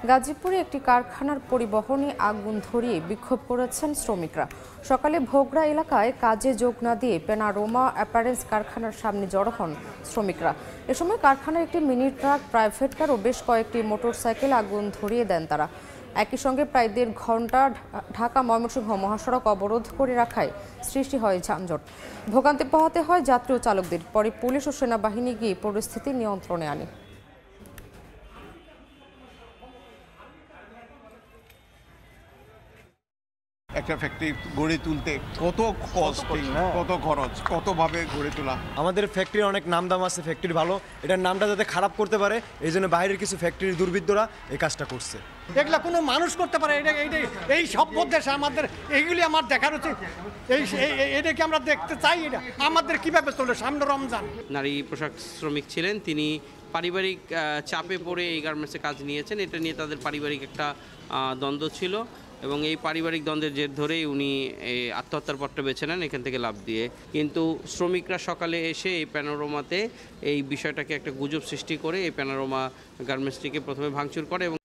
গাজীপুরে একটি কারখানার পরিবহনে আগুন ধরিয়ে বিক্ষোভ করেছেন শ্রমিকরা। সকালে ভোগড়া এলাকায় কাজে যোগ না দিয়ে পেনারোমা অ্যাপারেলস কারখানার সামনে জড়ো হন শ্রমিকরা। এ সময় কারখানার একটি মিনি ট্রাক, প্রাইভেট কার ও বেশ কয়েকটি মোটরসাইকেল আগুন ধরিয়ে দেন তারা। একই সঙ্গে প্রায় ১.৫ ঘন্টা ঢাকা ময়মনসিংহ মহাসড়ক অবরোধ করে রাখায় সৃষ্টি হয় যানজট। ভোগান্তি পোহাতে হয় যাত্রী ও চালকদের। পরে পুলিশ ও সেনাবাহিনী গিয়ে পরিস্থিতি নিয়ন্ত্রণে আনে। একটা ফ্যাক্টরি গড়ে তুলতে কত কষ্ট, কত খরচ, কতভাবে গড়ে তোলা। আমাদের ফ্যাক্টরির অনেক নাম দাম আছে, ফ্যাক্টরি ভালো, এটার নামটা যাতে খারাপ করতে পারে এই জন্য বাইরের কিছু ফ্যাক্টরির দুর্বৃত্তরা এই কাজটা করছে। এগুলা কোনো মানুষ করতে পারে? এই সভ্য দেশে আমাদের এইগুলি আমার দেখার উচিত। এটাকে আমরা দেখতে চাই। এটা আমাদের কিভাবে চলে? সামনে রমজান। নারী পোশাক শ্রমিক ছিলেন, তিনি পারিবারিক চাপে পড়ে এই গার্মেন্টসে কাজ নিয়েছেন। এটা নিয়ে তাদের পারিবারিক একটা দ্বন্দ্ব ছিল এবং এই পারিবারিক দ্বন্দ্বের জের ধরেই উনি আত্মহত্যার পথটা বেছে নেন এখান থেকে লাফ দিয়ে। কিন্তু শ্রমিকরা সকালে এসে এই প্যানোরামাতে এই বিষয়টাকে একটা গুজব সৃষ্টি করে এই প্যানোরামা গার্মেন্টসটিকে প্রথমে ভাঙচুর করে এবং